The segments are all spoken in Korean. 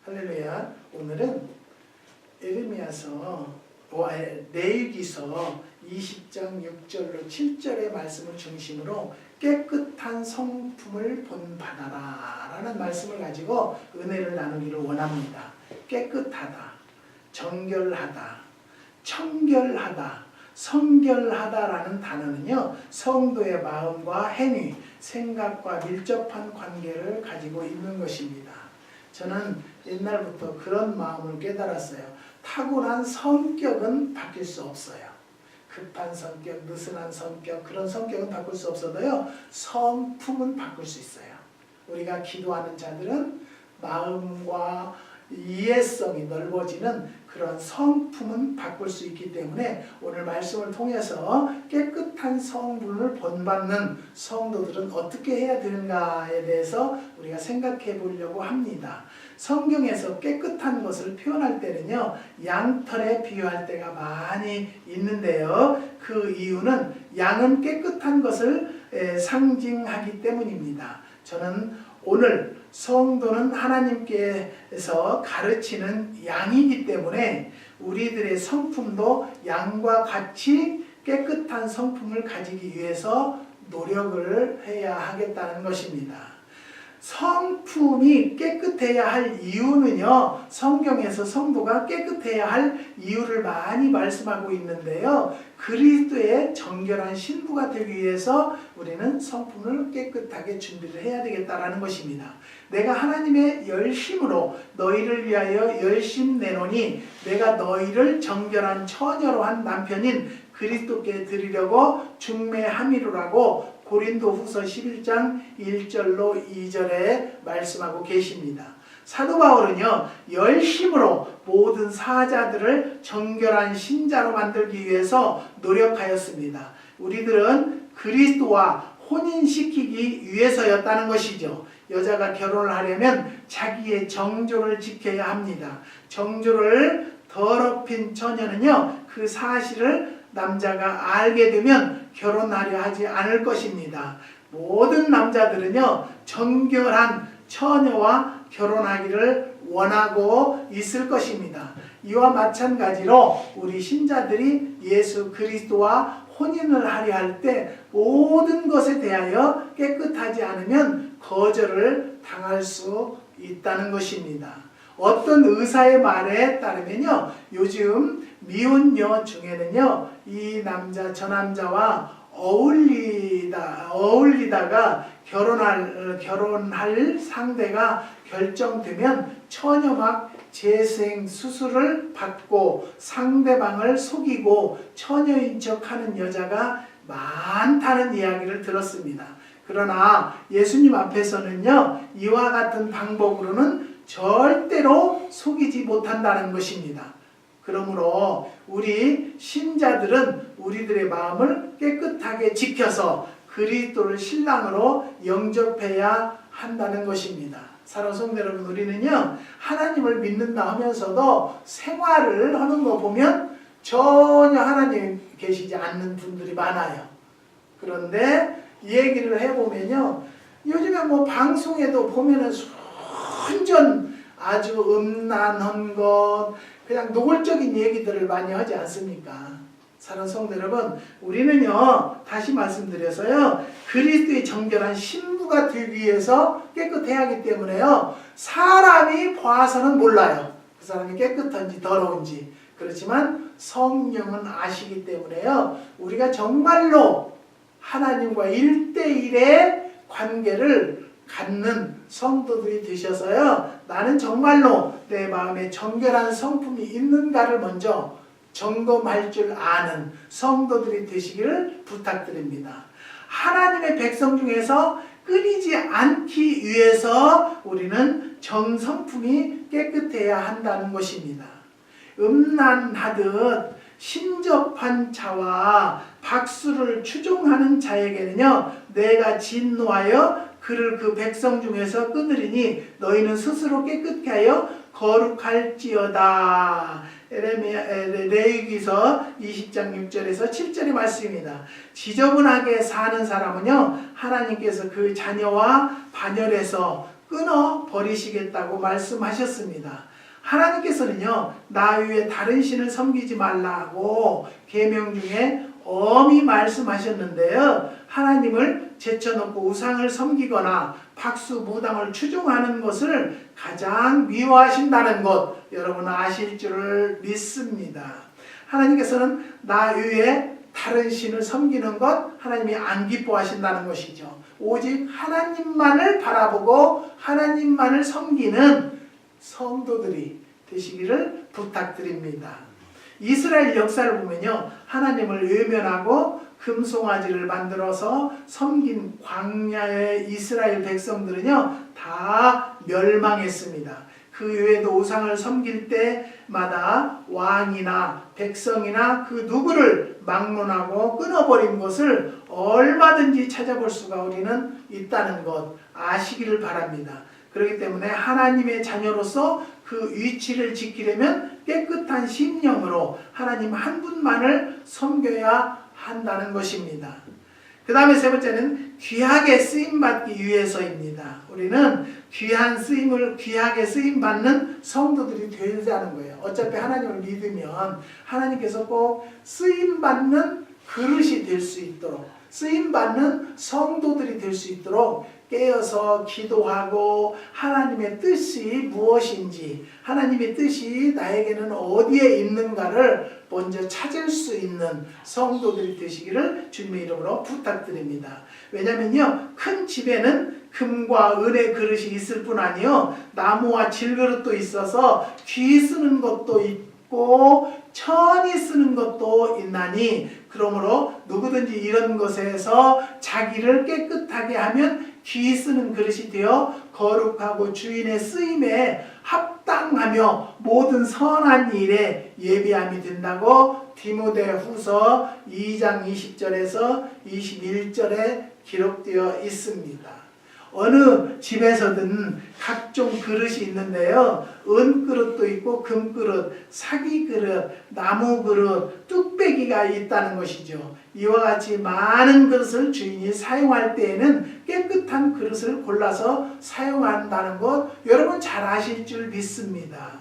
할렐루야. 오늘은 레위기서 20장 6절로 7절의 말씀을 중심으로 깨끗한 성품을 본받아라 라는 말씀을 가지고 은혜를 나누기를 원합니다. 깨끗하다, 정결하다, 청결하다, 성결하다라는 단어는요, 성도의 마음과 행위, 생각과 밀접한 관계를 가지고 있는 것입니다. 저는 옛날부터 그런 마음을 깨달았어요. 타고난 성격은 바뀔 수 없어요. 급한 성격, 느슨한 성격, 그런 성격은 바꿀 수 없어도요, 성품은 바꿀 수 있어요. 우리가 기도하는 자들은 마음과 이해성이 넓어지는 그런 성품은 바꿀 수 있기 때문에 오늘 말씀을 통해서 깨끗한 성분을 본받는 성도들은 어떻게 해야 되는가에 대해서 우리가 생각해 보려고 합니다. 성경에서 깨끗한 것을 표현할 때는요, 양털에 비유할 때가 많이 있는데요. 그 이유는 양은 깨끗한 것을 상징하기 때문입니다. 저는 오늘 성도는 하나님께서 가르치는 양이기 때문에 우리들의 성품도 양과 같이 깨끗한 성품을 가지기 위해서 노력을 해야 하겠다는 것입니다. 성품이 깨끗해야 할 이유는요, 성경에서 성도가 깨끗해야 할 이유를 많이 말씀하고 있는데요, 그리스도의 정결한 신부가 되기 위해서 우리는 성품을 깨끗하게 준비를 해야 되겠다라는 것입니다. 내가 하나님의 열심으로 너희를 위하여 열심 내노니 내가 너희를 정결한 처녀로 한 남편인 그리스도께 드리려고 중매함이로라고 고린도후서 11장 1절로 2절에 말씀하고 계십니다. 사도 바울은요, 열심으로 모든 사자들을 정결한 신자로 만들기 위해서 노력하였습니다. 우리들은 그리스도와 혼인시키기 위해서였다는 것이죠. 여자가 결혼을 하려면 자기의 정조를 지켜야 합니다. 정조를 더럽힌 처녀는요, 그 사실을 남자가 알게 되면 결혼하려 하지 않을 것입니다. 모든 남자들은요, 정결한 처녀와 결혼하기를 원하고 있을 것입니다. 이와 마찬가지로 우리 신자들이 예수 그리스도와 혼인을 하려 할 때 모든 것에 대하여 깨끗하지 않으면 거절을 당할 수 있다는 것입니다. 어떤 의사의 말에 따르면요, 요즘 미혼녀 중에는요, 이 남자 저 남자와 어울리다가 결혼할 상대가 결정되면 처녀막 재생 수술을 받고 상대방을 속이고 처녀인 척하는 여자가 많다는 이야기를 들었습니다. 그러나 예수님 앞에서는요, 이와 같은 방법으로는 절대로 속이지 못한다는 것입니다. 그러므로 우리 신자들은 우리들의 마음을 깨끗하게 지켜서 그리스도를 신랑으로 영접해야 한다는 것입니다. 사랑하는 성도 여러분, 우리는요, 하나님을 믿는다 하면서도 생활을 하는 거 보면 전혀 하나님 계시지 않는 분들이 많아요. 그런데 이 얘기를 해보면요, 요즘에 뭐 방송에도 보면은 순전 아주 음란한 것, 그냥 노골적인 얘기들을 많이 하지 않습니까? 사랑하는 성도 여러분, 우리는요, 다시 말씀드려서요, 그리스도의 정결한 신부가 되기 위해서 깨끗해야 하기 때문에요, 사람이 봐서는 몰라요. 그 사람이 깨끗한지 더러운지. 그렇지만 성령은 아시기 때문에요, 우리가 정말로 하나님과 1대1의 관계를 갖는 성도들이 되셔서요, 나는 정말로 내 마음에 정결한 성품이 있는가를 먼저 점검할 줄 아는 성도들이 되시기를 부탁드립니다. 하나님의 백성 중에서 끊이지 않기 위해서 우리는 정성품이 깨끗해야 한다는 것입니다. 음란하듯 신접한 자와 박수를 추종하는 자에게는요, 내가 진노하여 그를 그 백성 중에서 끊으리니 너희는 스스로 깨끗게 하여 거룩할지어다. 레위기서 20장 6절에서 7절의 말씀입니다. 지저분하게 사는 사람은요, 하나님께서 그 자녀와 반열에서 끊어 버리시겠다고 말씀하셨습니다. 하나님께서는요, 나 외에 다른 신을 섬기지 말라고 계명 중에 엄히 말씀하셨는데요, 하나님을 제쳐놓고 우상을 섬기거나 박수 무당을 추종하는 것을 가장 미워하신다는 것 여러분 아실 줄을 믿습니다. 하나님께서는 나 외에 다른 신을 섬기는 것 하나님이 안 기뻐하신다는 것이죠. 오직 하나님만을 바라보고 하나님만을 섬기는 성도들이 되시기를 부탁드립니다. 이스라엘 역사를 보면요, 하나님을 외면하고 금송아지를 만들어서 섬긴 광야의 이스라엘 백성들은요 다 멸망했습니다. 그 외에도 우상을 섬길 때마다 왕이나 백성이나 그 누구를 막론하고 끊어버린 것을 얼마든지 찾아볼 수가 우리는 있다는 것 아시기를 바랍니다. 그렇기 때문에 하나님의 자녀로서 그 위치를 지키려면 깨끗한 심령으로 하나님 한 분만을 섬겨야 한다는 것입니다. 그 다음에 세 번째는 귀하게 쓰임받기 위해서입니다. 우리는 귀한 쓰임을 귀하게 쓰임받는 성도들이 되자는 거예요. 어차피 하나님을 믿으면 하나님께서 꼭 쓰임받는 그릇이 될 수 있도록, 쓰임받는 성도들이 될 수 있도록 깨어서 기도하고 하나님의 뜻이 무엇인지, 하나님의 뜻이 나에게는 어디에 있는가를 먼저 찾을 수 있는 성도들이 되시기를 주님의 이름으로 부탁드립니다. 왜냐면요, 큰 집에는 금과 은의 그릇이 있을 뿐 아니요 나무와 질그릇도 있어서 귀 쓰는 것도 있고 천이 쓰는 것도 있나니, 그러므로 누구든지 이런 것에서 자기를 깨끗하게 하면 귀 쓰는 그릇이 되어 거룩하고 주인의 쓰임에 합당하며 모든 선한 일에 예비함이 된다고 디모데후서 2장 20절에서 21절에 기록되어 있습니다. 어느 집에서든 각종 그릇이 있는데요, 은그릇도 있고 금그릇, 사기그릇, 나무그릇, 뚝배기가 있다는 것이죠. 이와 같이 많은 그릇을 주인이 사용할 때에는 깨끗한 그릇을 골라서 사용한다는 것 여러분 잘 아실 줄 믿습니다.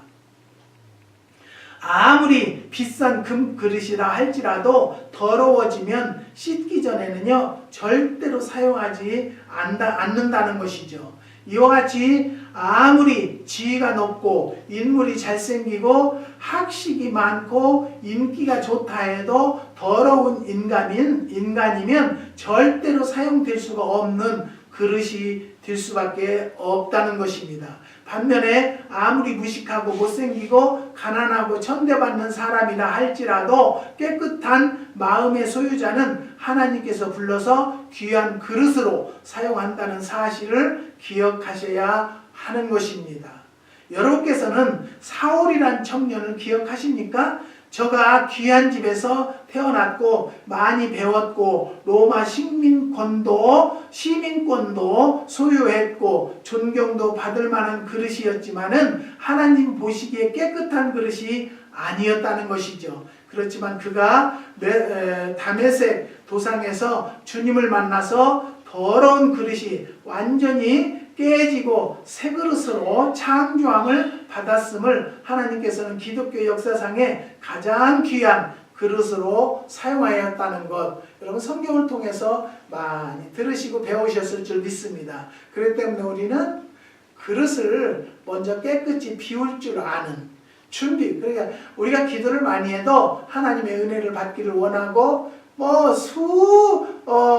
아무리 비싼 금 그릇이라 할지라도 더러워지면 씻기 전에는요 절대로 사용하지 않는다는 것이죠. 이와 같이 아무리 지위가 높고 인물이 잘생기고 학식이 많고 인기가 좋다 해도 더러운 인간이면 절대로 사용될 수가 없는 그릇이 될 수밖에 없다는 것입니다. 반면에 아무리 무식하고 못생기고 가난하고 천대받는 사람이라 할지라도 깨끗한 마음의 소유자는 하나님께서 불러서 귀한 그릇으로 사용한다는 사실을 기억하셔야 하는 것입니다. 여러분께서는 사울이란 청년을 기억하십니까? 저가 귀한 집에서 태어났고 많이 배웠고 로마 시민권도 소유했고 존경도 받을 만한 그릇이었지만은 하나님 보시기에 깨끗한 그릇이 아니었다는 것이죠. 그렇지만 그가 다메섹 도상에서 주님을 만나서 더러운 그릇이 완전히 깨지고 새 그릇으로 창조함을 받았음을 하나님께서는 기독교 역사상에 가장 귀한 그릇으로 사용하였다는 것, 여러분 성경을 통해서 많이 들으시고 배우셨을 줄 믿습니다. 그렇기 때문에 우리는 그릇을 먼저 깨끗이 비울 줄 아는 준비, 그러니까 우리가 기도를 많이 해도 하나님의 은혜를 받기를 원하고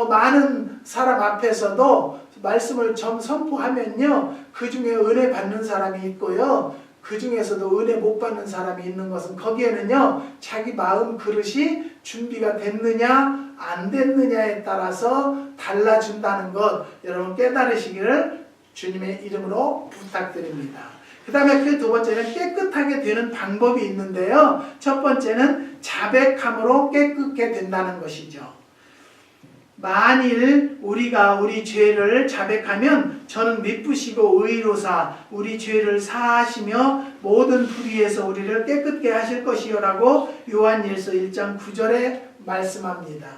많은 사람 앞에서도 말씀을 선포하면요 그 중에 은혜 받는 사람이 있고요 그 중에서도 은혜 못 받는 사람이 있는 것은 거기에는요 자기 마음 그릇이 준비가 됐느냐 안 됐느냐에 따라서 달라준다는 것 여러분 깨달으시기를 주님의 이름으로 부탁드립니다. 그 다음에 그 두 번째는 깨끗하게 되는 방법이 있는데요, 첫 번째는 자백함으로 깨끗게 된다는 것이죠. 만일 우리가 우리 죄를 자백하면 저는 미쁘시고 의로사 우리 죄를 사하시며 모든 불의에서 우리를 깨끗게 하실 것이요 라고 요한일서 1장 9절에 말씀합니다.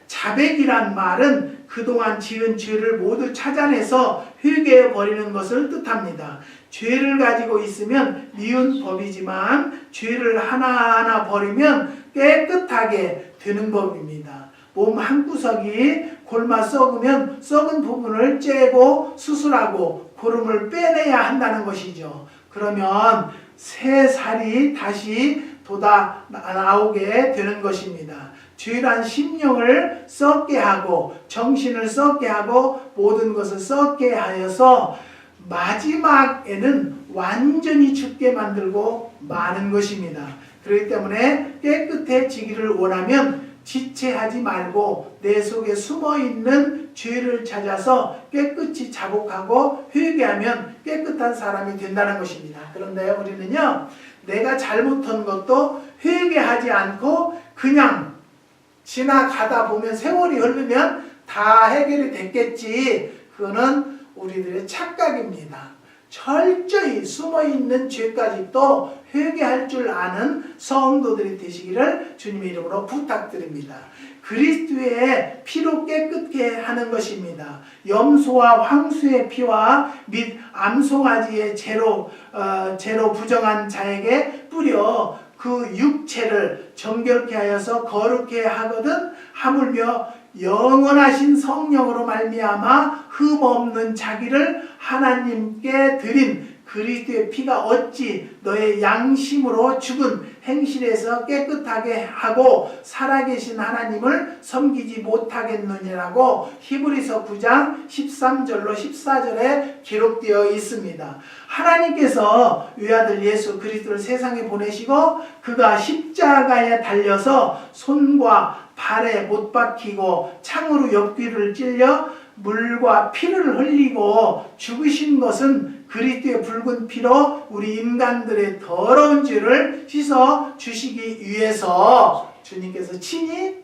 자백이란 말은 그동안 지은 죄를 모두 찾아내서 회개해 버리는 것을 뜻합니다. 죄를 가지고 있으면 미운 법이지만 죄를 하나하나 버리면 깨끗하게 되는 법입니다. 몸 한구석이 골마 썩으면 썩은 부분을 째고 수술하고 고름을 빼내야 한다는 것이죠. 그러면 새 살이 다시 돋아 나오게 되는 것입니다. 죄란 심령을 썩게 하고 정신을 썩게 하고 모든 것을 썩게 하여서 마지막에는 완전히 죽게 만들고 마는 것입니다. 그렇기 때문에 깨끗해지기를 원하면 지체하지 말고 내 속에 숨어있는 죄를 찾아서 깨끗이 자복하고 회개하면 깨끗한 사람이 된다는 것입니다. 그런데 우리는요, 내가 잘못한 것도 회개하지 않고 그냥 지나가다 보면 세월이 흐르면 다 해결이 됐겠지. 그거는 우리들의 착각입니다. 철저히 숨어있는 죄까지도 회개할 줄 아는 성도들이 되시기를 주님의 이름으로 부탁드립니다. 그리스도의 피로 깨끗게 하는 것입니다. 염소와 황소의 피와 및 암송아지의 제로 부정한 자에게 뿌려 그 육체를 정결케 하여서 거룩케 하거든 하물며 영원하신 성령으로 말미암아 흠없는 자기를 하나님께 드린 그리스도의 피가 어찌 너의 양심으로 죽은 행실에서 깨끗하게 하고 살아계신 하나님을 섬기지 못하겠느냐라고 히브리서 9장 13절로 14절에 기록되어 있습니다. 하나님께서 외아들 예수 그리스도를 세상에 보내시고 그가 십자가에 달려서 손과 발에 못 박히고 창으로 옆귀를 찔려 물과 피를 흘리고 죽으신 것은 그리스도의 붉은 피로 우리 인간들의 더러운 죄를 씻어 주시기 위해서 주님께서 친히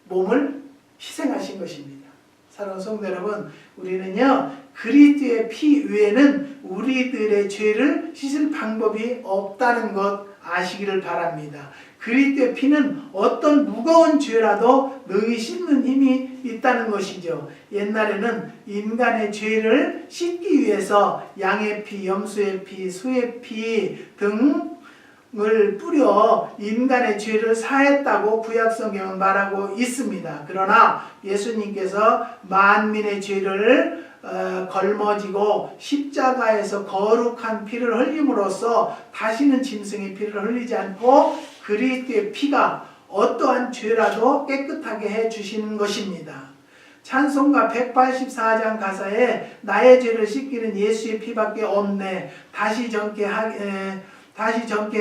몸을 희생하신 것입니다. 사랑하는 성도 여러분, 우리는요 그리스도의 피 외에는 우리들의 죄를 씻을 방법이 없다는 것 아시기를 바랍니다. 그리스도의 피는 어떤 무거운 죄라도 능히 씻는 힘이 있다는 것이죠. 옛날에는 인간의 죄를 씻기 위해서 양의 피, 염소의 피, 소의 피 등을 뿌려 인간의 죄를 사했다고 구약성경은 말하고 있습니다. 그러나 예수님께서 만민의 죄를 걸머지고 십자가에서 거룩한 피를 흘림으로써 다시는 짐승의 피를 흘리지 않고 그리스도의 피가 어떠한 죄라도 깨끗하게 해주시는 것입니다. 찬송가 184장 가사에 나의 죄를 씻기는 예수의 피밖에 없네. 다시 정케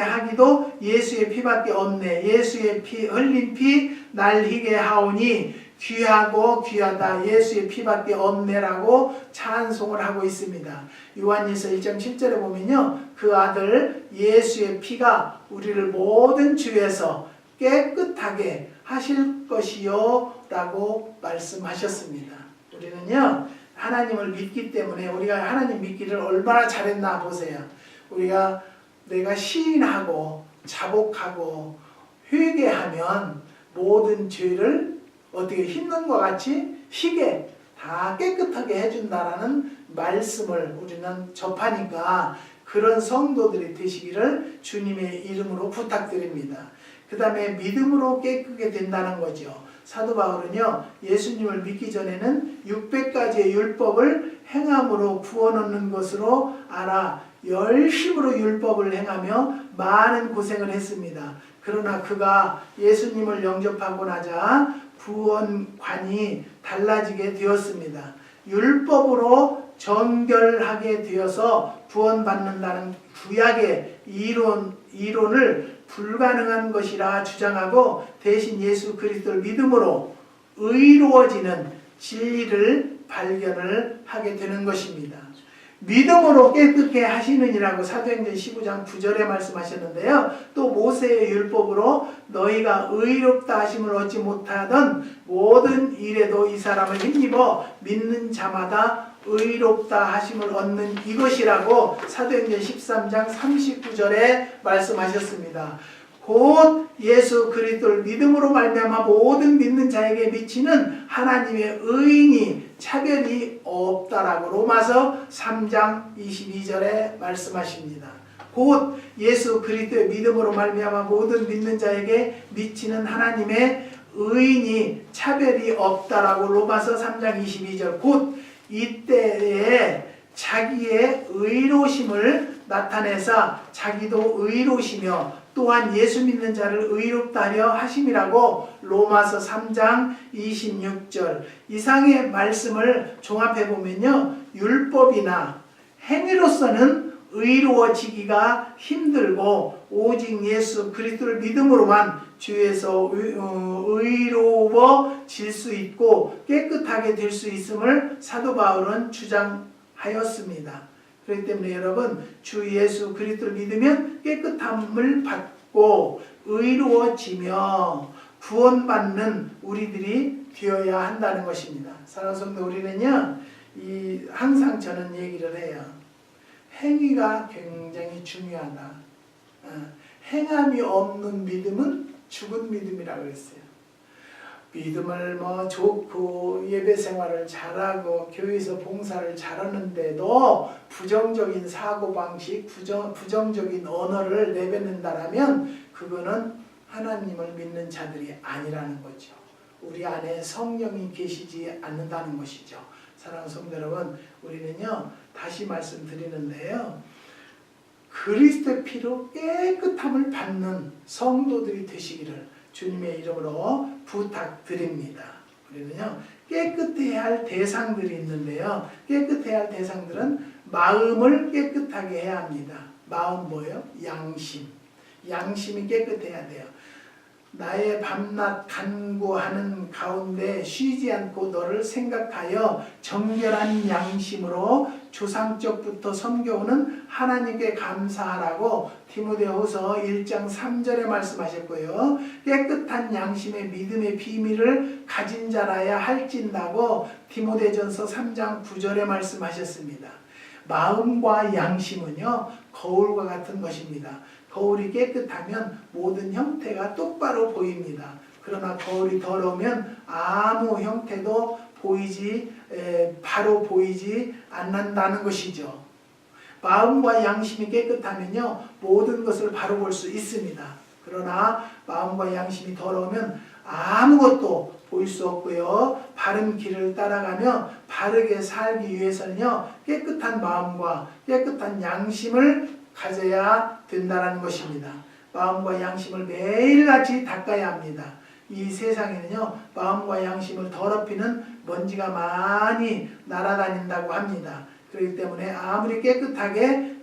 하기도 예수의 피밖에 없네. 예수의 피 흘린 피 날 희게 하오니 귀하고 귀하다 예수의 피밖에 없네라고 찬송을 하고 있습니다. 요한일서 1장 7절에 보면요 그 아들 예수의 피가 우리를 모든 죄에서 깨끗하게 하실 것이요 라고 말씀하셨습니다. 우리는요 하나님을 믿기 때문에 우리가 하나님 믿기를 얼마나 잘했나 보세요. 우리가 내가 시인하고 자복하고 회개하면 모든 죄를 어떻게 흰눈 것 같이 희게 다 깨끗하게 해준다라는 말씀을 우리는 접하니까 그런 성도들이 되시기를 주님의 이름으로 부탁드립니다. 그 다음에 믿음으로 깨끗게 된다는 거죠. 사도 바울은요 예수님을 믿기 전에는 600가지의 율법을 행함으로 구원 얻는 것으로 알아 열심으로 율법을 행하며 많은 고생을 했습니다. 그러나 그가 예수님을 영접하고 나자 구원관이 달라지게 되었습니다. 율법으로 정결하게 되어서 구원받는다는 구약의 이론을 불가능한 것이라 주장하고 대신 예수 그리스도를 믿음으로 의로워지는 진리를 발견을 하게 되는 것입니다. 믿음으로 깨끗게 하시느니라고 사도행전 15장 9절에 말씀하셨는데요. 또 모세의 율법으로 너희가 의롭다 하심을 얻지 못하던 모든 일에도 이 사람을 힘입어 믿는 자마다 의롭다 하심을 얻는 이것이라고 사도행전 13장 39절에 말씀하셨습니다. 곧 예수 그리스도를 믿음으로 말미암아 모든 믿는 자에게 미치는 하나님의 의인이 차별이 없다라고 로마서 3장 22절에 말씀하십니다. 곧 예수 그리스도의 믿음으로 말미암아 모든 믿는 자에게 미치는 하나님의 의인이 차별이 없다라고 로마서 3장 22절. 곧 이때에 자기의 의로심을 나타내사 자기도 의로우시며 또한 예수 믿는 자를 의롭다 하려 하심이라고 로마서 3장 26절. 이상의 말씀을 종합해 보면요, 율법이나 행위로서는 의로워지기가 힘들고 오직 예수 그리스도를 믿음으로만 주에서 의로워질 수 있고 깨끗하게 될 수 있음을 사도 바울은 주장하였습니다. 그렇기 때문에 여러분, 주 예수 그리스도를 믿으면 깨끗함을 받고 의로워지며 구원받는 우리들이 되어야 한다는 것입니다. 사랑하는 성도, 우리는요, 항상 저는 얘기를 해요. 행위가 굉장히 중요하다. 행함이 없는 믿음은 죽은 믿음이라고 했어요. 믿음을 좋고 예배 생활을 잘하고 교회에서 봉사를 잘하는데도 부정적인 사고방식, 부정적인 언어를 내뱉는다라면 그거는 하나님을 믿는 자들이 아니라는 거죠. 우리 안에 성령이 계시지 않는다는 것이죠. 사랑하는 성도 여러분, 우리는요, 다시 말씀드리는데요, 그리스도의 피로 깨끗함을 받는 성도들이 되시기를 주님의 이름으로 부탁드립니다. 우리는요, 깨끗해야 할 대상들이 있는데요, 깨끗해야 할 대상들은 마음을 깨끗하게 해야 합니다. 마음 뭐예요? 양심. 양심이 깨끗해야 돼요. 나의 밤낮 간구하는 가운데 쉬지 않고 너를 생각하여 정결한 양심으로 조상적부터 섬겨오는 하나님께 감사하라고 디모데후서 1장 3절에 말씀하셨고요. 깨끗한 양심의 믿음의 비밀을 가진 자라야 할진다고 디모데전서 3장 9절에 말씀하셨습니다. 마음과 양심은요, 거울과 같은 것입니다. 거울이 깨끗하면 모든 형태가 똑바로 보입니다. 그러나 거울이 더러우면 아무 형태도 바로 보이지 않는다는 것이죠. 마음과 양심이 깨끗하면요, 모든 것을 바로 볼 수 있습니다. 그러나 마음과 양심이 더러우면 아무것도 보일 수 없고요, 바른 길을 따라가며 바르게 살기 위해서는요, 깨끗한 마음과 깨끗한 양심을 가져야 된다는 것입니다. 마음과 양심을 매일같이 닦아야 합니다. 이 세상에는요, 마음과 양심을 더럽히는 먼지가 많이 날아다닌다고 합니다. 그렇기 때문에 아무리 깨끗하게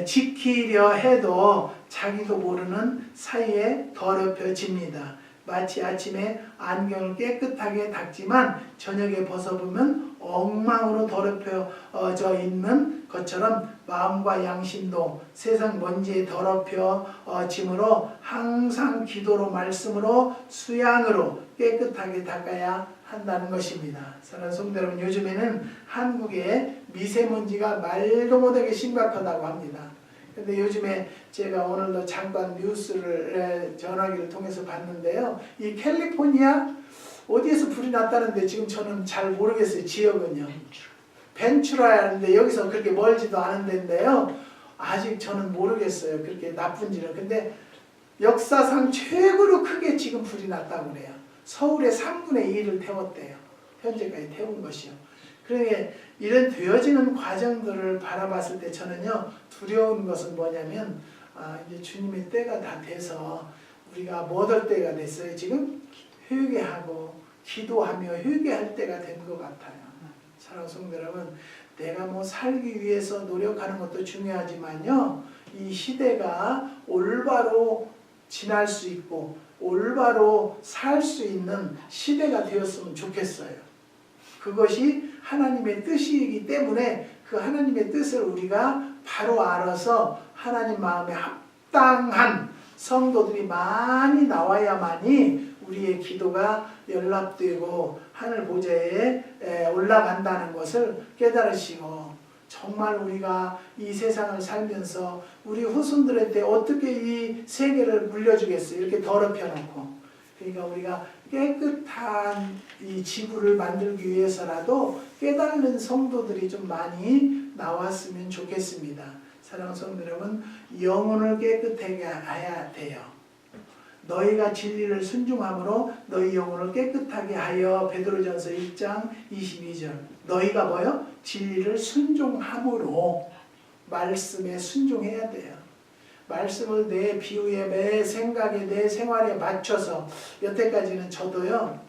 지키려 해도 자기도 모르는 사이에 더럽혀집니다. 마치 아침에 안경을 깨끗하게 닦지만 저녁에 벗어보면 엉망으로 더럽혀져 있는 것처럼 마음과 양심도 세상 먼지에 더럽혀짐으로 항상 기도로, 말씀으로, 수양으로 깨끗하게 닦아야 한다는 것입니다. 사랑하는 성도 여러분, 요즘에는 한국에 미세먼지가 말도 못하게 심각하다고 합니다. 근데 요즘에 제가 오늘도 잠깐 뉴스를 전화기를 통해서 봤는데요, 이 캘리포니아 어디에서 불이 났다는데 지금 저는 잘 모르겠어요. 지역은요, 벤츄라는데 여기서 그렇게 멀지도 않은 데인데요, 아직 저는 모르겠어요, 그렇게 나쁜지는. 근데 역사상 최고로 크게 지금 불이 났다고 그래요. 서울의 3분의 2를 태웠대요. 현재까지 태운 것이요. 그러니까 이런 되어지는 과정들을 바라봤을 때 저는요, 두려운 것은 뭐냐면, 이제 주님의 때가 다 돼서 우리가 못 할 때가 됐어요. 지금 회개하고 기도하며 회개할 때가 된 것 같아요. 사랑하는 성도 여러분, 내가 살기 위해서 노력하는 것도 중요하지만요, 이 시대가 올바로 지날 수 있고 올바로 살 수 있는 시대가 되었으면 좋겠어요. 그것이 하나님의 뜻이기 때문에 그 하나님의 뜻을 우리가 바로 알아서 하나님 마음에 합당한 성도들이 많이 나와야만이 우리의 기도가 연락되고 하늘 보좌에 올라간다는 것을 깨달으시고, 정말 우리가 이 세상을 살면서 우리 후손들한테 어떻게 이 세계를 물려주겠어요? 이렇게 더럽혀 놓고. 그러니까 우리가 깨끗한 이 지구를 만들기 위해서라도 깨달는 성도들이 좀 많이 나왔으면 좋겠습니다. 사랑하는 성도 여러분, 영혼을 깨끗하게 해야 돼요. 너희가 진리를 순종함으로 너희 영혼을 깨끗하게 하여. 베드로전서 1장 22절. 너희가 뭐요? 진리를 순종함으로. 말씀에 순종해야 돼요. 말씀을 내 비유에, 내 생각에, 내 생활에 맞춰서. 여태까지는 저도요,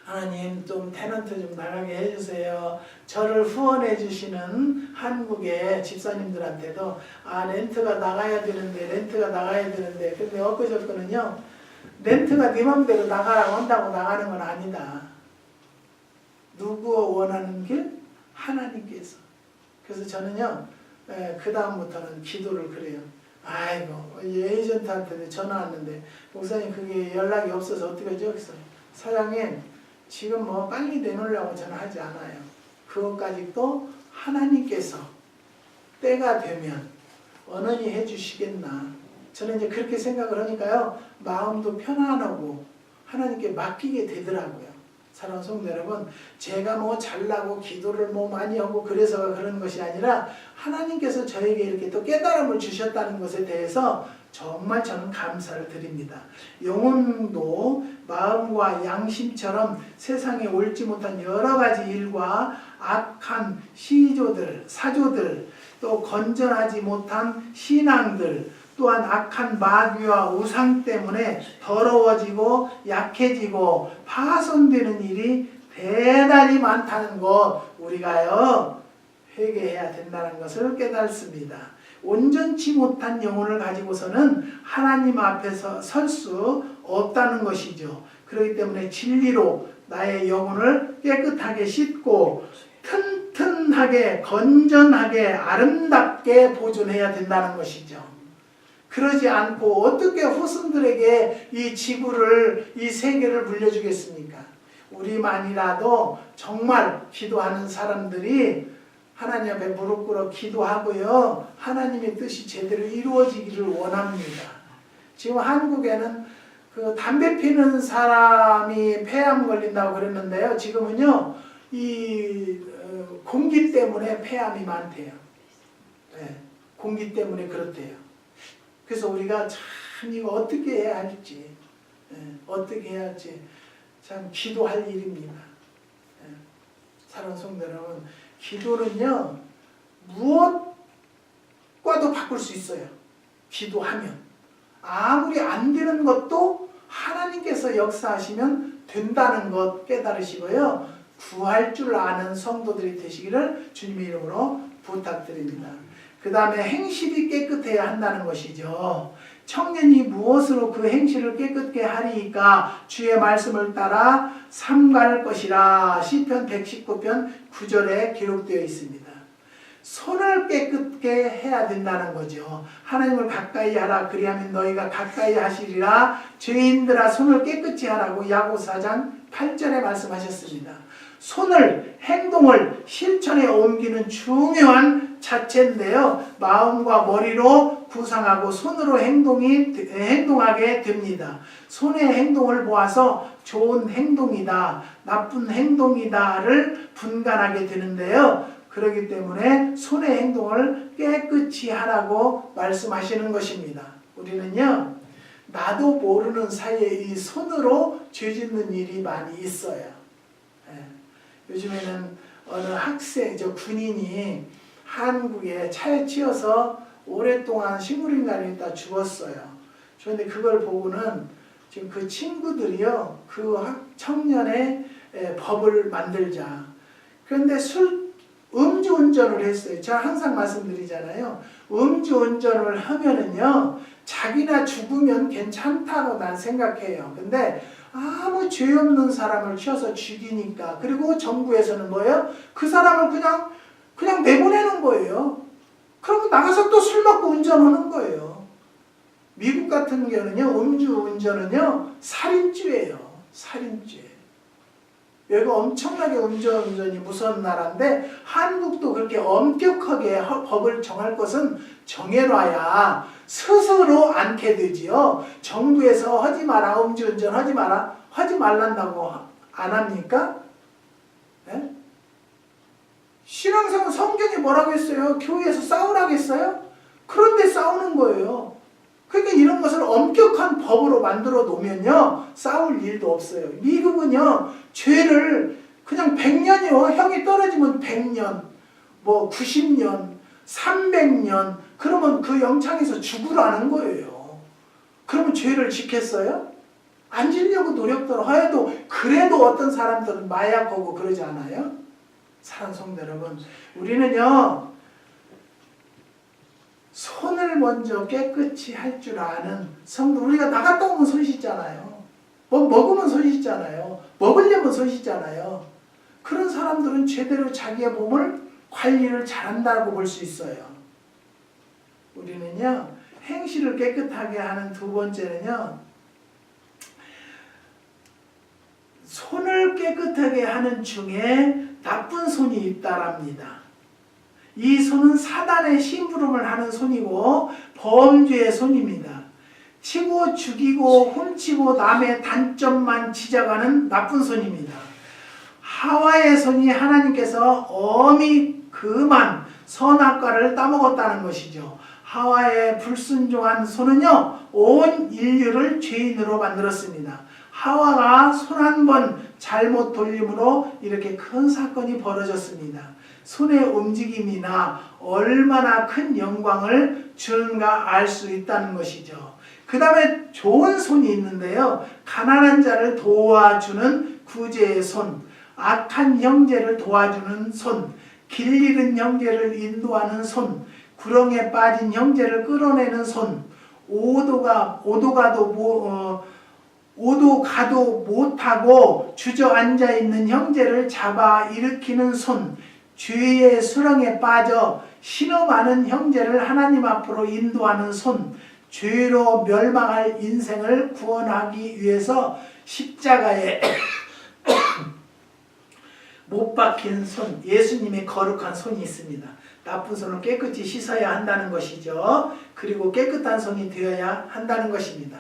하나님 좀 테넌트 좀 나가게 해주세요. 저를 후원해 주시는 한국의 집사님들한테도 렌트가 나가야 되는데 근데 엊그저께는요, 렌트가 네 맘대로 나가라고 한다고 나가는 건 아니다. 누구 원하는 길? 하나님께서. 그래서 저는요, 그 다음부터는 기도를 그래요. 아이고, 에이전트한테 전화 왔는데 목사님 그게 연락이 없어서 어떡하죠? 그래서 사장님 지금 뭐 빨리 내놓으려고 전화하지 않아요. 그것까지 또 하나님께서 때가 되면 언언이 해주시겠나. 저는 이제 그렇게 생각을 하니까요, 마음도 편안하고 하나님께 맡기게 되더라고요. 사랑하는 성도 여러분, 제가 뭐 잘나고 기도를 뭐 많이 하고 그래서 그런 것이 아니라 하나님께서 저에게 이렇게 또 깨달음을 주셨다는 것에 대해서 정말 저는 감사를 드립니다. 영혼도 마음과 양심처럼 세상에 옳지 못한 여러 가지 일과 악한 시조들, 사조들, 또 건전하지 못한 신앙들, 또한 악한 마귀와 우상 때문에 더러워지고 약해지고 파손되는 일이 대단히 많다는 것, 우리가요 회개해야 된다는 것을 깨닫습니다. 온전치 못한 영혼을 가지고서는 하나님 앞에서 설 수 없다는 것이죠. 그렇기 때문에 진리로 나의 영혼을 깨끗하게 씻고 튼튼하게, 건전하게, 아름답게 보존해야 된다는 것이죠. 그러지 않고 어떻게 후손들에게 이 지구를, 이 세계를 물려주겠습니까? 우리만이라도 정말 기도하는 사람들이 하나님 앞에 무릎 꿇어 기도하고요, 하나님의 뜻이 제대로 이루어지기를 원합니다. 지금 한국에는 그 담배 피는 사람이 폐암 걸린다고 그랬는데요, 지금은요 이 공기 때문에 폐암이 많대요. 네, 공기 때문에 그렇대요. 그래서 우리가 참 이거 어떻게 해야 할지, 어떻게 해야 할지 참 기도할 일입니다. 사랑하는 성도 여러분, 기도는요 무엇과도 바꿀 수 있어요. 기도하면 아무리 안 되는 것도 하나님께서 역사하시면 된다는 것 깨달으시고요, 구할 줄 아는 성도들이 되시기를 주님의 이름으로 부탁드립니다. 그 다음에 행실이 깨끗해야 한다는 것이죠. 청년이 무엇으로 그 행실을 깨끗게 하리이까? 주의 말씀을 따라 삼갈 것이라. 시편 119편 9절에 기록되어 있습니다. 손을 깨끗게 해야 된다는 거죠. 하나님을 가까이 하라, 그리하면 너희가 가까이 하시리라. 죄인들아 손을 깨끗이 하라고 야고 4장 8절에 말씀하셨습니다. 손을, 행동을 실천에 옮기는 중요한 자체인데요, 마음과 머리로 구상하고 손으로 행동하게 됩니다. 손의 행동을 보아서 좋은 행동이다, 나쁜 행동이다를 분간하게 되는데요, 그렇기 때문에 손의 행동을 깨끗이 하라고 말씀하시는 것입니다. 우리는요, 나도 모르는 사이에 이 손으로 죄 짓는 일이 많이 있어요. 요즘에는 어느 학생, 군인이 한국에 차에 치여서 오랫동안 식물인간이 있다 죽었어요. 그런데 그걸 보고는 지금 그 친구들이요, 그 청년의 법을 만들자. 그런데 음주운전을 했어요. 제가 항상 말씀드리잖아요. 음주운전을 하면은요, 자기나 죽으면 괜찮다고 난 생각해요. 근데 아무 죄 없는 사람을 치어서 죽이니까, 그리고 정부에서는 뭐예요? 그 사람을 그냥 내보내는 거예요. 그러면 나가서 또 술 먹고 운전하는 거예요. 미국 같은 경우는요, 음주운전은요 살인죄예요. 살인죄. 여기가 엄청나게 음주운전이 무서운 나라인데 한국도 그렇게 엄격하게 법을 정할 것은 정해놔야 스스로 않게 되지요. 정부에서 하지 마라, 음주운전 하지 마라, 하지 말란다고 안 합니까? 네? 신앙생활 성경이 뭐라고 했어요? 교회에서 싸우라겠어요? 그런데 싸우는 거예요. 그러니까 이런 것을 엄격한 법으로 만들어 놓으면요 싸울 일도 없어요. 미국은요 죄를 그냥 100년이요 형이 떨어지면 100년 뭐 90년 300년 그러면 그 영창에서 죽으라는 거예요. 그러면 죄를 지켰어요? 안 지려고 노력들을 해도 그래도 어떤 사람들은 마약하고 그러지 않아요? 사랑하는 성도 여러분, 우리는요 손을 먼저 깨끗이 할 줄 아는 성도, 우리가 나갔다 오면 손 씻잖아요. 뭐 먹으면 손 씻잖아요. 먹으려면 손 씻잖아요. 그런 사람들은 제대로 자기의 몸을 관리를 잘한다고 볼 수 있어요. 우리는요 행실을 깨끗하게 하는 두 번째는요 손을 깨끗하게 하는 중에 나쁜 손이 있다랍니다. 이 손은 사단의 심부름을 하는 손이고 범죄의 손입니다. 치고 죽이고 훔치고 남의 단점만 지적하는 나쁜 손입니다. 하와의 손이 하나님께서 엄히 금한 선악과를 따먹었다는 것이죠. 하와의 불순종한 손은요 온 인류를 죄인으로 만들었습니다. 하와가 손 한 번 잘못 돌림으로 이렇게 큰 사건이 벌어졌습니다. 손의 움직임이나 얼마나 큰 영광을 주는가 알 수 있다는 것이죠. 그 다음에 좋은 손이 있는데요. 가난한 자를 도와주는 구제의 손, 악한 형제를 도와주는 손, 길 잃은 형제를 인도하는 손, 구렁에 빠진 형제를 끌어내는 손, 오도 가도 못하고 주저앉아 있는 형제를 잡아 일으키는 손, 죄의 수렁에 빠져 신음하는 형제를 하나님 앞으로 인도하는 손, 죄로 멸망할 인생을 구원하기 위해서 십자가에 못 박힌 손, 예수님의 거룩한 손이 있습니다. 나쁜 손을 깨끗이 씻어야 한다는 것이죠. 그리고 깨끗한 손이 되어야 한다는 것입니다.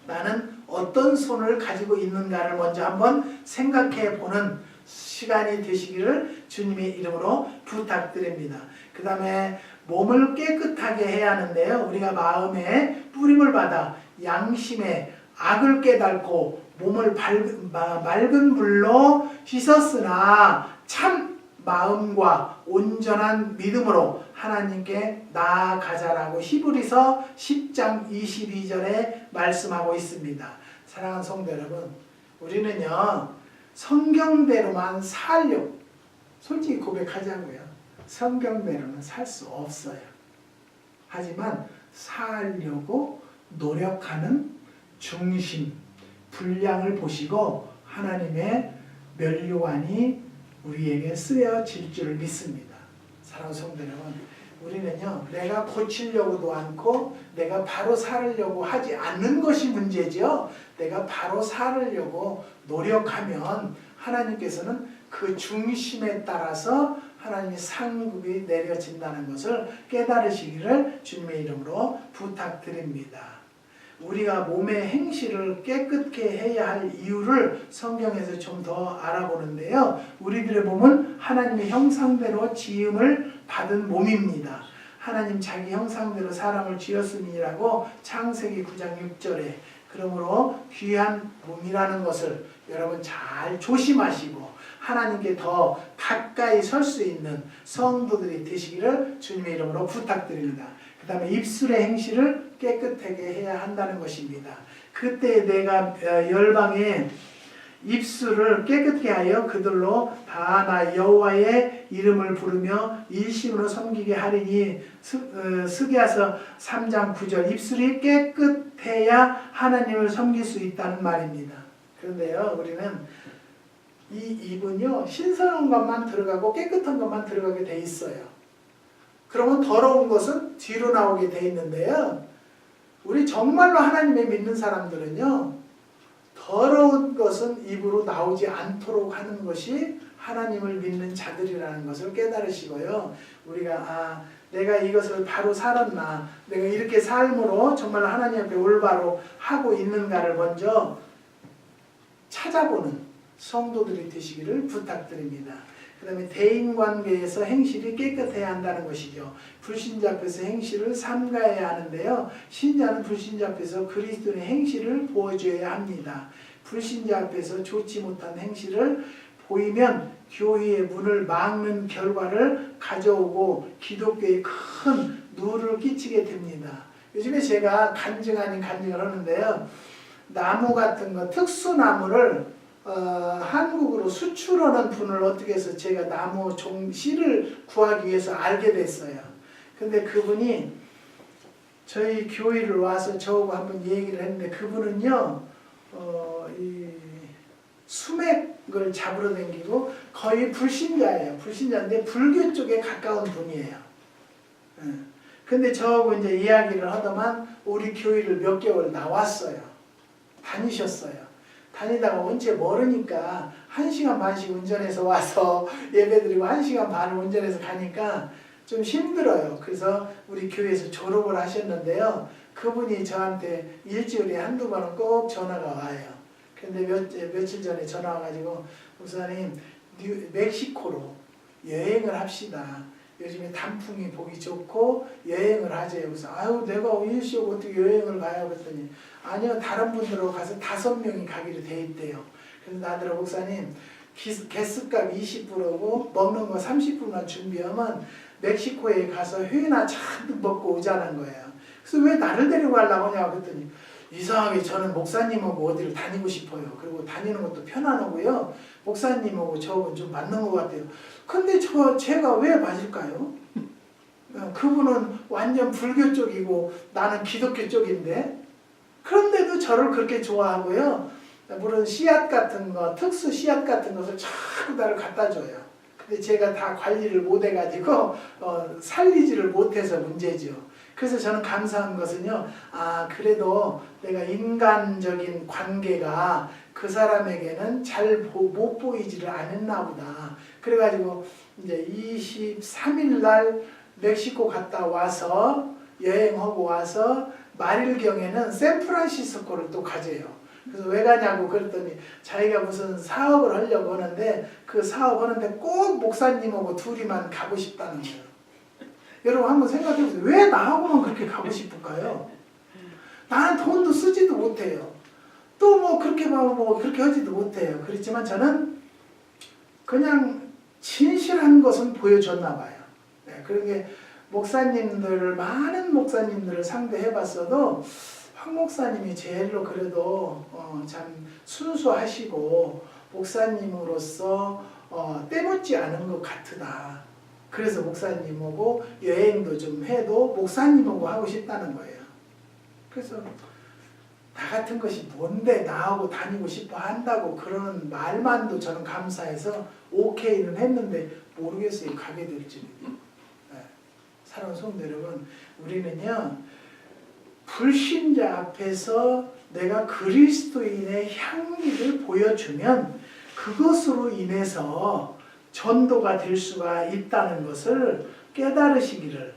나는 어떤 손을 가지고 있는가를 먼저 한번 생각해 보는 시간이 되시기를 주님의 이름으로 부탁드립니다. 그 다음에 몸을 깨끗하게 해야 하는데요. 우리가 마음에 뿌림을 받아 양심에 악을 깨닫고 몸을 맑은 물로 씻었으나 참 마음과 온전한 믿음으로 하나님께 나아가자라고 히브리서 10장 22절에 말씀하고 있습니다. 사랑하는 성도 여러분, 우리는요 성경대로만 살려고, 솔직히 고백하자고요, 성경대로는 살 수 없어요. 하지만 살려고 노력하는 중심, 분량을 보시고 하나님의 면류관이 우리에게 쓰여질 줄을 믿습니다. 사랑하는 성도 여러분, 우리는요 내가 고치려고도 않고 내가 바로 살으려고 하지 않는 것이 문제죠. 내가 바로 살으려고 노력하면 하나님께서는 그 중심에 따라서 하나님의 상급이 내려진다는 것을 깨달으시기를 주님의 이름으로 부탁드립니다. 우리가 몸의 행실을 깨끗게 해야 할 이유를 성경에서 좀 더 알아보는데요. 우리들의 몸은 하나님의 형상대로 지음을 받은 몸입니다. 하나님 자기 형상대로 사람을 지었음이라고 창세기 9장 6절에, 그러므로 귀한 몸이라는 것을 여러분 잘 조심하시고 하나님께 더 가까이 설 수 있는 성도들이 되시기를 주님의 이름으로 부탁드립니다. 그 다음에 입술의 행실을 깨끗하게 해야 한다는 것입니다. 그때 내가 열방에 입술을 깨끗게 하여 그들로 다 나 여호와의 이름을 부르며 일심으로 섬기게 하리니, 스가랴서 3장 9절. 입술이 깨끗해야 하나님을 섬길 수 있다는 말입니다. 그런데요 우리는 이 입은요 신선한 것만 들어가고 깨끗한 것만 들어가게 돼 있어요. 그러면 더러운 것은 뒤로 나오게 돼 있는데요, 우리 정말로 하나님의 믿는 사람들은요 더러운 것은 입으로 나오지 않도록 하는 것이 하나님을 믿는 자들이라는 것을 깨달으시고요. 우리가 내가 이것을 바로 살았나, 내가 이렇게 삶으로 정말 하나님 앞에 올바로 하고 있는가를 먼저 찾아보는 성도들이 되시기를 부탁드립니다. 그 다음에 대인관계에서 행실이 깨끗해야 한다는 것이죠. 불신자 앞에서 행실을 삼가해야 하는데요. 신자는 불신자 앞에서 그리스도의 행실을 보여줘야 합니다. 불신자 앞에서 좋지 못한 행실을 보이면 교회의 문을 막는 결과를 가져오고 기독교에 큰 누를 끼치게 됩니다. 요즘에 제가 간증 아닌 간증을 하는데요. 나무 같은 거, 특수나무를 한국으로 수출하는 분을 어떻게 해서 제가 나무 씨를 구하기 위해서 알게 됐어요. 근데 그분이 저희 교회를 와서 저하고 한번 얘기를 했는데 그분은요, 이 수맥을 잡으러 다니고 거의 불신자예요. 불신자인데 불교 쪽에 가까운 분이에요. 근데 저하고 이제 이야기를 하더만 우리 교회를 몇 개월 나왔어요. 다니셨어요. 다니다가 원체 멀으니까 1시간 반씩 운전해서 와서 예배드리고 1시간 반을 운전해서 가니까 좀 힘들어요. 그래서 우리 교회에서 졸업을 하셨는데요. 그분이 저한테 일주일에 한두 번은 꼭 전화가 와요. 근데 며칠 전에 전화 와가지고 목사님 멕시코로 여행을 합시다. 요즘에 단풍이 보기 좋고 여행을 하재요. 그래서 아유 내가 일시고 어떻게 여행을 가요? 그랬더니 아니요 다른 분들하고 가서 5명이 가기로 돼 있대요. 그래서 나더러 목사님 개수값 20불이고 먹는 거 30불만 준비하면 멕시코에 가서 회나 잔뜩 먹고 오자는 거예요. 그래서 왜 나를 데리고 가려고 하냐고 그랬더니 이상하게 저는 목사님하고 어디를 다니고 싶어요. 그리고 다니는 것도 편안하고요. 목사님하고 저하고 좀 맞는 것 같아요. 근데 제가 왜 맞을까요? 그분은 완전 불교 쪽이고 나는 기독교 쪽인데 그런데도 저를 그렇게 좋아하고요. 물론 씨앗 같은 거, 특수 씨앗 같은 것을 자꾸 나를 갖다 줘요. 근데 제가 다 관리를 못 해가지고 살리지를 못해서 문제죠. 그래서 저는 감사한 것은요. 그래도 내가 인간적인 관계가 그 사람에게는 잘 못 보이지를 않았나 보다. 그래가지고 이제 23일 날 멕시코 갔다 와서 여행하고 와서 말일경에는 샌프란시스코를 또 가재요. 그래서 왜 가냐고 그랬더니 자기가 무슨 사업을 하려고 하는데 그 사업 하는데 꼭 목사님하고 둘이만 가고 싶다는 거예요. 여러분 한번 생각해보세요. 왜 나하고만 그렇게 가고 싶을까요? 나는 돈도 쓰지도 못해요. 또 뭐 그렇게 그렇게 하지도 못해요. 그렇지만 저는 그냥 진실한 것은 보여줬나 봐요. 그러게 많은 목사님들을 상대해봤어도 황 목사님이 제일로 그래도 참 순수하시고 목사님으로서 때묻지 않은 것 같으다. 그래서 목사님하고 여행도 좀 해도 목사님하고 하고 싶다는 거예요. 그래서 나 같은 것이 뭔데 나하고 다니고 싶어 한다고 그러는 말만도 저는 감사해서 오케이는 했는데 모르겠어요. 가게 될지는. 사랑하는 성도 여러분, 우리는요 불신자 앞에서 내가 그리스도인의 향기를 보여주면 그것으로 인해서 전도가 될 수가 있다는 것을 깨달으시기를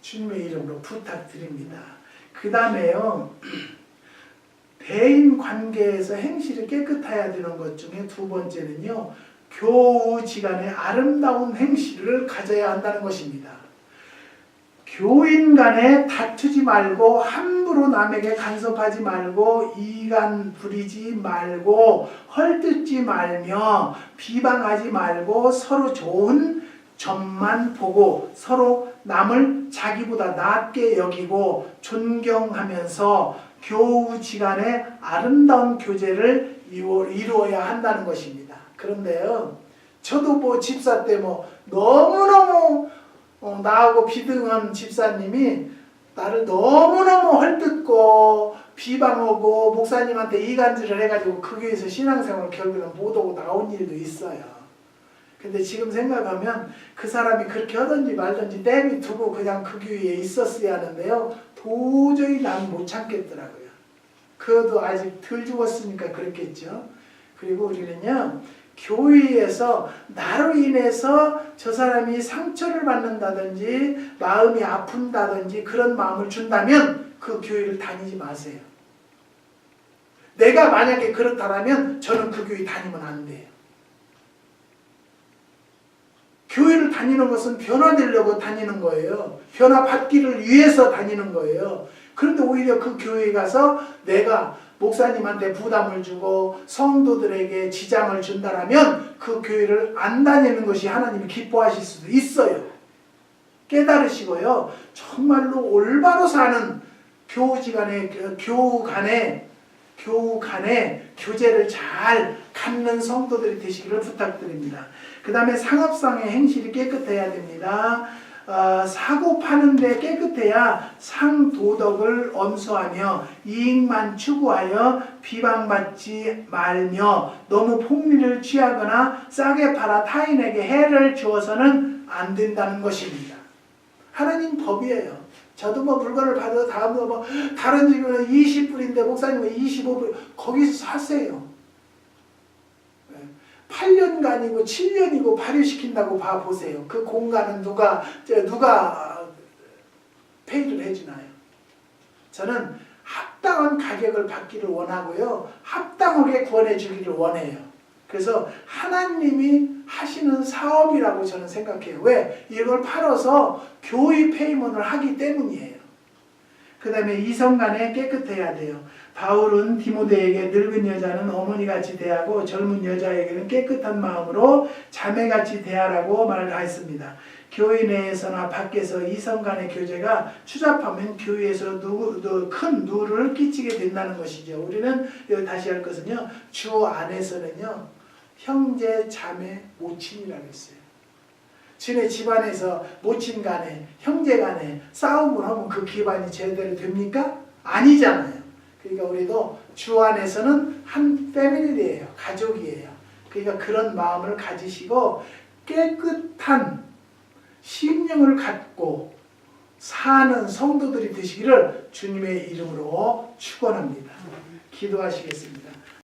주님의 이름으로 부탁드립니다. 그 다음에요. 대인 관계에서 행실이 깨끗해야 되는 것 중에 두 번째는요. 교우지간의 아름다운 행실을 가져야 한다는 것입니다. 교인 간에 다투지 말고 함부로 남에게 간섭하지 말고 이간 부리지 말고 헐뜯지 말며 비방하지 말고 서로 좋은 점만 보고 서로 남을 자기보다 낮게 여기고 존경하면서 교우지간의 아름다운 교제를 이루어야 한다는 것입니다. 그런데요, 저도 집사 때 너무너무 나하고 비등한 집사님이 나를 너무너무 헐뜯고 비방하고 목사님한테 이간질을 해가지고 그 교회에서 신앙생활을 결국은 못하고 나온 일도 있어요. 근데 지금 생각하면 그 사람이 그렇게 하든지 말든지 내비두고 그냥 그 교회에 있었어야 하는데요. 도저히 난 못 참겠더라고요. 그것도 아직 덜 죽었으니까 그렇겠죠. 그리고 우리는요, 교회에서 나로 인해서 저 사람이 상처를 받는다든지 마음이 아픈다든지 그런 마음을 준다면 그 교회를 다니지 마세요. 내가 만약에 그렇다면 저는 그 교회 다니면 안 돼요. 교회를 다니는 것은 변화되려고 다니는 거예요. 변화받기를 위해서 다니는 거예요. 그런데 오히려 그 교회에 가서 내가 목사님한테 부담을 주고 성도들에게 지장을 준다라면 그 교회를 안 다니는 것이 하나님이 기뻐하실 수도 있어요. 깨달으시고요. 정말로 올바로 사는 교우 간에 교제를 잘 갖는 성도들이 되시기를 부탁드립니다. 그 다음에 상업상의 행실이 깨끗해야 됩니다. 사고 파는데 깨끗해야 상도덕을 엄수하며 이익만 추구하여 비방받지 말며 너무 폭리를 취하거나 싸게 팔아 타인에게 해를 주어서는 안 된다는 것입니다. 하나님 법이에요. 저도 뭐 물건을 받아서 다음도 뭐 다른 집은 20불인데 목사님은 25불 거기서 사세요. 8년간이고 7년이고 발효시킨다고 봐보세요. 그 공간은 누가 페이를 해주나요? 저는 합당한 가격을 받기를 원하고요. 합당하게 구원해 주기를 원해요. 그래서 하나님이 하시는 사업이라고 저는 생각해요. 왜? 이걸 팔아서 교회 페이먼을 하기 때문이에요. 그 다음에 이성간에 깨끗해야 돼요. 바울은 디모데에게 늙은 여자는 어머니같이 대하고 젊은 여자에게는 깨끗한 마음으로 자매같이 대하라고 말했습니다. 교회 내에서나 밖에서 이성간의 교제가 추잡하면 교회에서 큰 누를 끼치게 된다는 것이죠. 우리는 여기 다시 할 것은요. 주 안에서는요. 형제, 자매, 모친이라고 했어요. 지네 집안에서 모친 간에 형제 간에 싸움을 하면 그 기반이 제대로 됩니까? 아니잖아요. 그러니까 우리도 주 안에서는 한 패밀리예요. 가족이에요. 그러니까 그런 마음을 가지시고 깨끗한 심령을 갖고 사는 성도들이 되시기를 주님의 이름으로 축원합니다. 기도하시겠습니다.